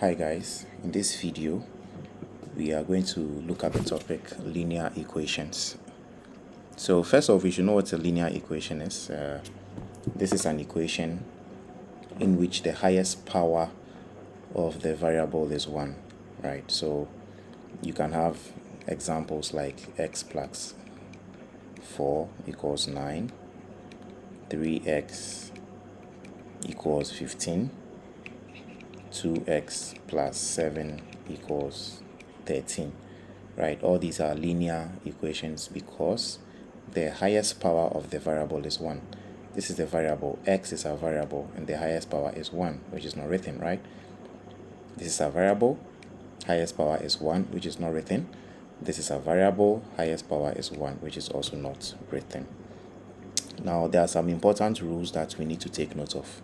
Hi guys, in this video we are going to look at the topic linear equations. So first off, we should know what a linear equation is. This is an equation in which the highest power of the variable is 1, right? So you can have examples like x plus 4 equals 9, 3x equals 15, 2x plus 7 equals 13, right? All these are linear equations because the highest power of the variable is 1. This is the variable, x is a variable, and the highest power is 1, which is not written, right? This is a variable, highest power is 1, which is not written. This is a variable, highest power is 1, which is also not written. Now, there are some important rules that we need to take note of.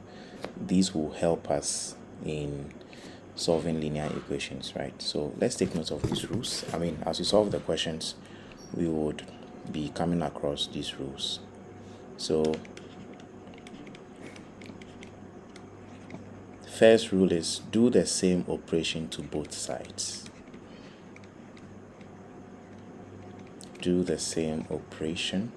These will help us in solving linear equations, right? So let's take note of these rules. As we solve the questions, we would be coming across these rules. So first rule is do the same operation to both sides. Do the same operation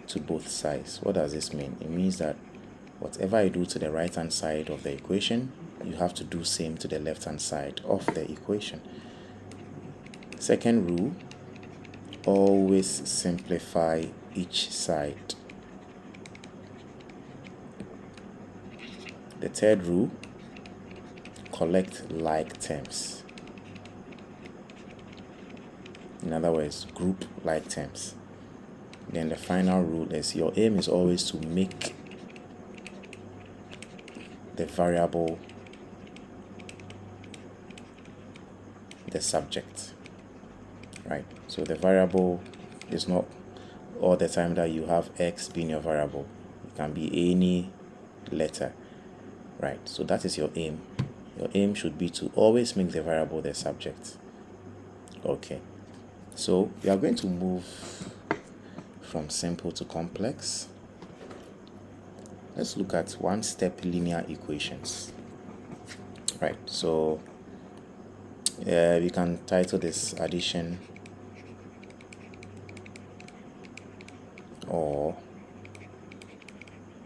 to both sides. What does this mean? It means that whatever I do to the right hand side of the equation, you have to do same to the left hand side of the equation. Second rule, always simplify each side. The third rule, collect like terms. In other words, group like terms. Then the final rule is your aim is always to make the variable the subject, right? So the variable is not all the time that you have x being your variable. It can be any letter, right? So that is your aim. Your aim should be to always make the variable the subject. Okay, so we are going to move from simple to complex. Let's look at one-step linear equations, right? So we can title this addition or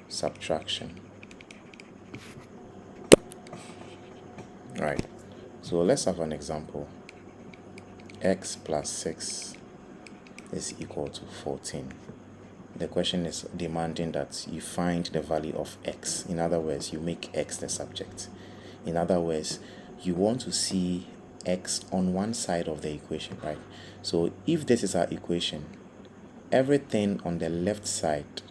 subtraction, right? So let's have an example. X plus 6 is equal to 14. The question is demanding that you find the value of x. In other words, you make x the subject. In other words, you want to see x on one side of the equation, right? So if this is our equation, everything on the left side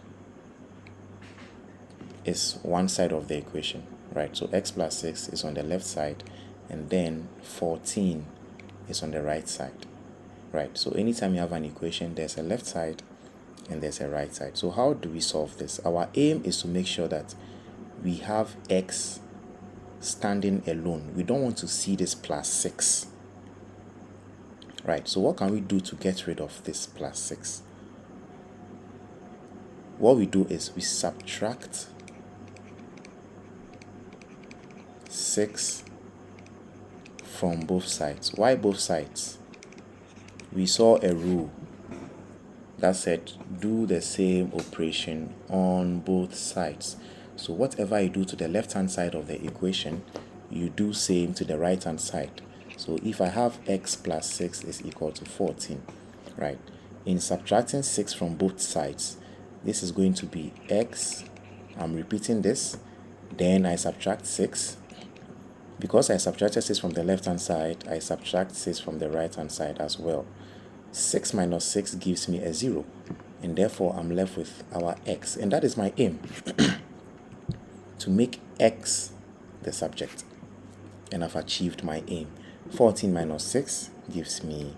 is one side of the equation, right? So x plus 6 is on the left side, and then 14 is on the right side, right? So anytime you have an equation, there's a left side and there's a right side. So how do we solve this? Our aim is to make sure that we have x standing alone. We don't want to see this plus 6, right? So what can we do to get rid of this plus 6? What we do is we subtract 6 from both sides. Why both sides? We saw a rule that said do the same operation on both sides. So whatever you do to the left hand side of the equation, you do same to the right hand side. So if I have x plus 6 is equal to 14, right? In subtracting 6 from both sides, this is going to be x. I'm repeating this. Then I subtract 6. Because I subtracted 6 from the left hand side, I subtract 6 from the right hand side as well. 6 minus 6 gives me a 0, and therefore I'm left with our x, and that is my aim, to make x the subject, and I've achieved my aim. 14 minus 6 gives me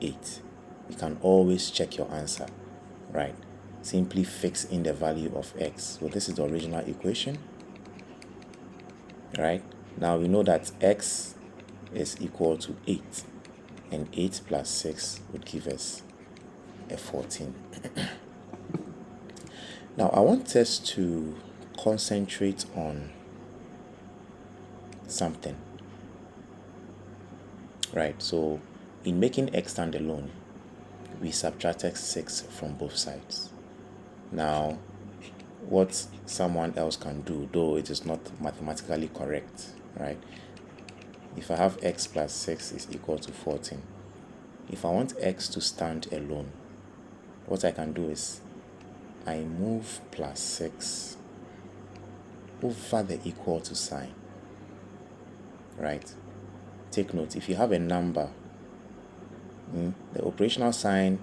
8. You can always check your answer, right? Simply fix in the value of x. So this is the original equation, right? Now we know that x is equal to 8. And 8 plus 6 would give us a 14. Now I want us to concentrate on something, right? So in making x stand alone, we subtracted 6 from both sides. Now, what someone else can do, though it is not mathematically correct, right? If I have x plus 6 is equal to 14, if I want x to stand alone, what I can do is I move plus 6 over the equal to sign, right? Take note, if you have a number, the operational sign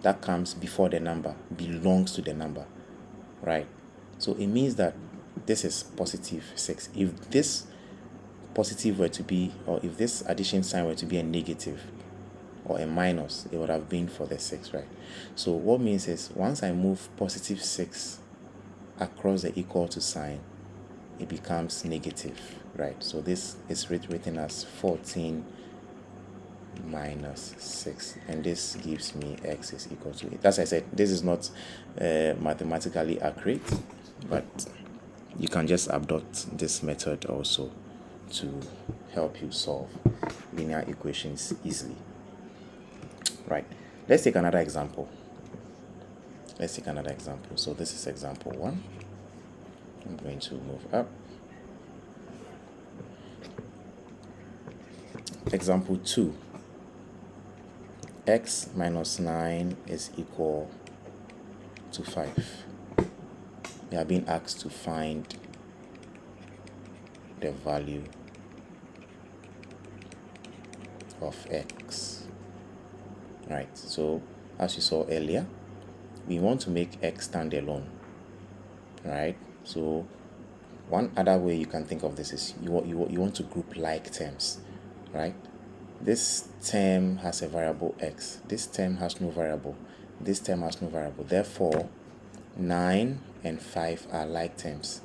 that comes before the number belongs to the number, right? So it means that this is positive 6. If this positive were to be, or if this addition sign were to be a negative or a minus, it would have been for the 6, right? So what means is once I move positive 6 across the equal to sign, it becomes negative, right? So this is written as 14 minus 6, and this gives me x is equal to 8. As I said, this is not mathematically accurate, but you can just adopt this method also to help you solve linear equations easily, right? Let's take another example. So this is example 1. I'm going to move up. Example 2. X minus 9 is equal to 5. We are being asked to find the value of x, right? So as you saw earlier, we want to make x stand alone, right? So one other way you can think of this is you want to group like terms, right? This term has a variable x, this term has no variable, this term has no variable. Therefore 9 and 5 are like terms,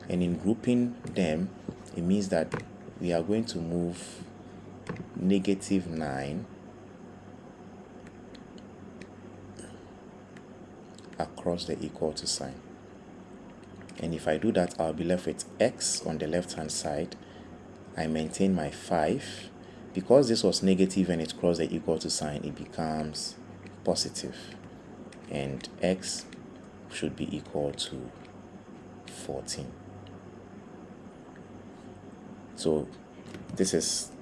and in grouping them, it means that we are going to move negative 9 across the equal to sign. And if I do that, I'll be left with x on the left hand side. I maintain my 5. Because this was negative and it crossed the equal to sign, it becomes positive, and x should be equal to 14. So this is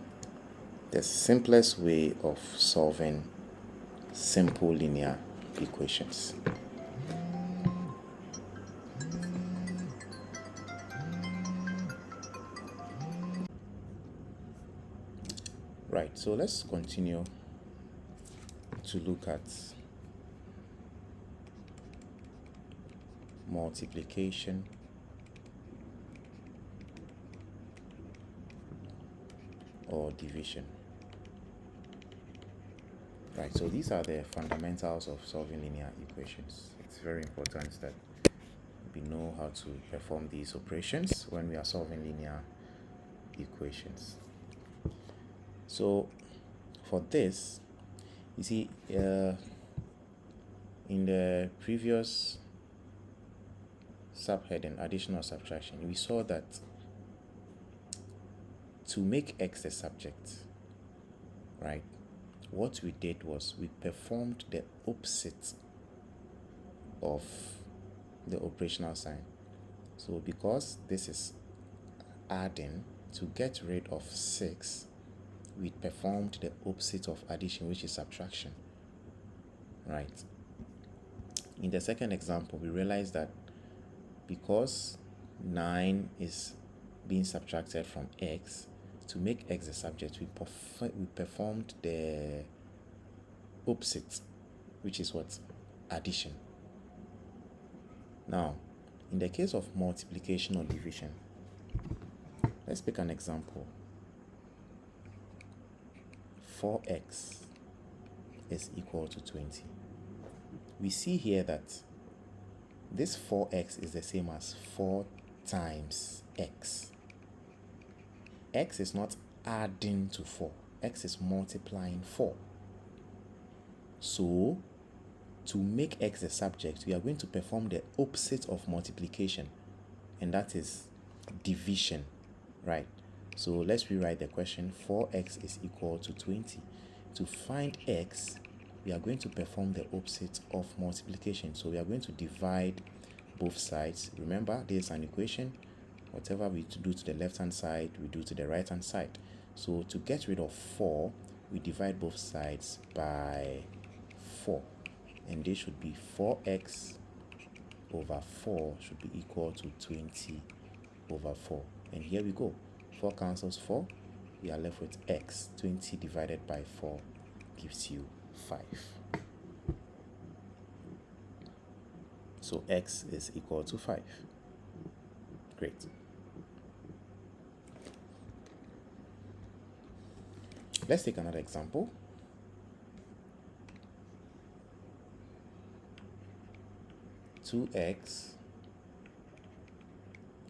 the simplest way of solving simple linear equations. Right, so let's continue to look at multiplication or division. Right, so these are the fundamentals of solving linear equations. It's very important that we know how to perform these operations when we are solving linear equations. So for this, you see, in the previous subheading, addition or subtraction, we saw that to make x the subject, right, what we did was we performed the opposite of the operational sign. So because this is adding, to get rid of 6, we performed the opposite of addition, which is subtraction, right? In the second example, we realized that because 9 is being subtracted from x, to make x the subject, we performed the opposite, which is what? Addition. Now, in the case of multiplication or division, let's pick an example. 4x is equal to 20. We see here that this 4x is the same as 4 times x. X is not adding to 4. X is multiplying 4. So to make x the subject, we are going to perform the opposite of multiplication, and that is division, right? So let's rewrite the question. 4x is equal to 20. To find x, we are going to perform the opposite of multiplication. So we are going to divide both sides. Remember, this is an equation. Whatever we do to the left hand side, we do to the right hand side. So to get rid of 4, we divide both sides by 4. And this should be 4x over 4 should be equal to 20 over 4. And here we go. 4 cancels 4. We are left with x. 20 divided by 4 gives you 5. So x is equal to 5. Great. Let's take another example. Two x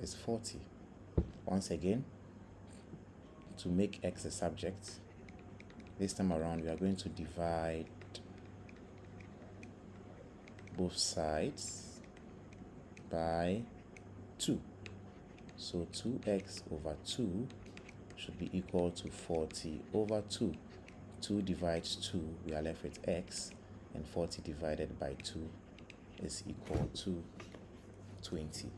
is 40. Once again, to make x a subject, this time around we are going to divide both sides by 2. So 2x over 2 should be equal to 40 over 2. 2 divides 2, we are left with x, and 40 divided by 2 is equal to 20.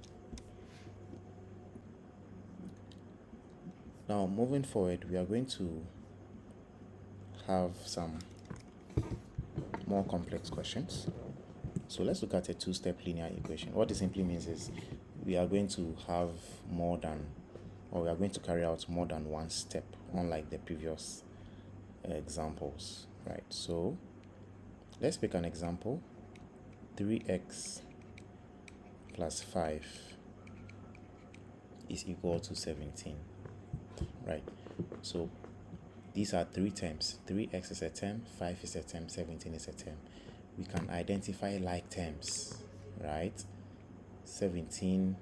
Now, moving forward, we are going to have some more complex questions. So let's look at a two-step linear equation. What this simply means is we are going to have more than, or we are going to carry out more than one step, unlike the previous examples, right? So let's pick an example. 3x plus 5 is equal to 17, right? So these are three terms. 3x is a term, 5 is a term, 17 is a term. We can identify like terms, right? 17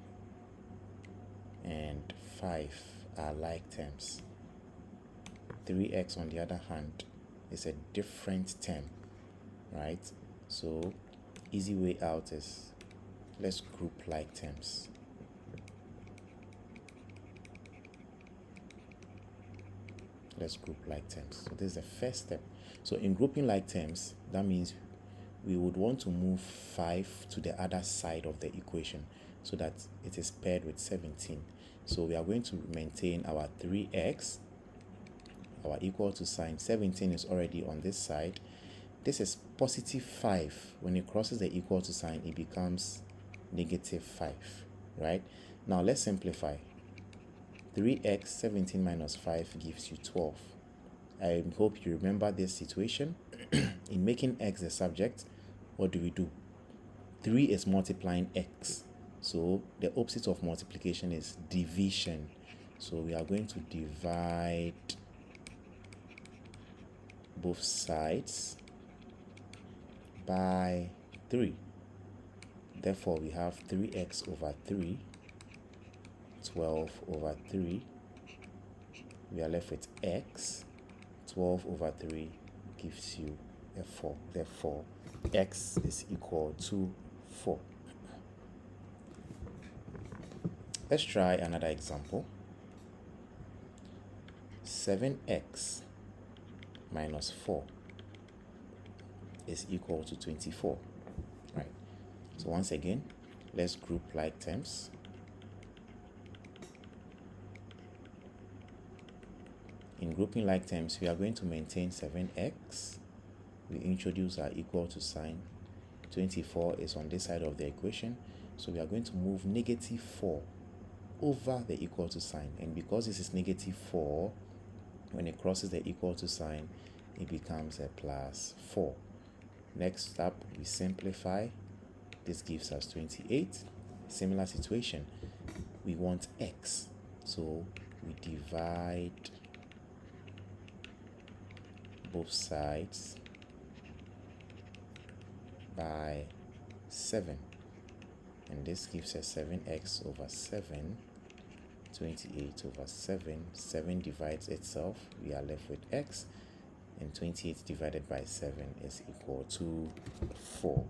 and 5 are like terms. 3x, on the other hand, is a different term, right? So easy way out is, let's group like terms. Let's group like terms. So this is the first step. So in grouping like terms, that means we would want to move 5 to the other side of the equation so that it is paired with 17. So we are going to maintain our 3x, our equal to sign. 17 is already on this side. This is positive 5. When it crosses the equal to sign, it becomes negative 5, right? Now let's simplify. 3x, 17 minus 5 gives you 12. I hope you remember this situation. In making x a subject, what do? 3 is multiplying x. So the opposite of multiplication is division. So we are going to divide both sides by 3. Therefore, we have 3x over 3, 12 over 3. We are left with x. 12 over 3 gives you a 4. Therefore, x is equal to 4. Let's try another example. 7x minus 4 is equal to 24, right? So once again, let's group like terms. In grouping like terms, we are going to maintain 7x. We introduce our equal to sign. 24 is on this side of the equation, so we are going to move negative 4 over the equal to sign. And because this is negative 4, when it crosses the equal to sign, it becomes a plus 4. Next up, we simplify. This gives us 28. Similar situation. We want x, so we divide both sides by 7, and this gives us 7x over 7. 28 over 7. 7 divides itself. We are left with x. and 28 divided by 7 is equal to 4.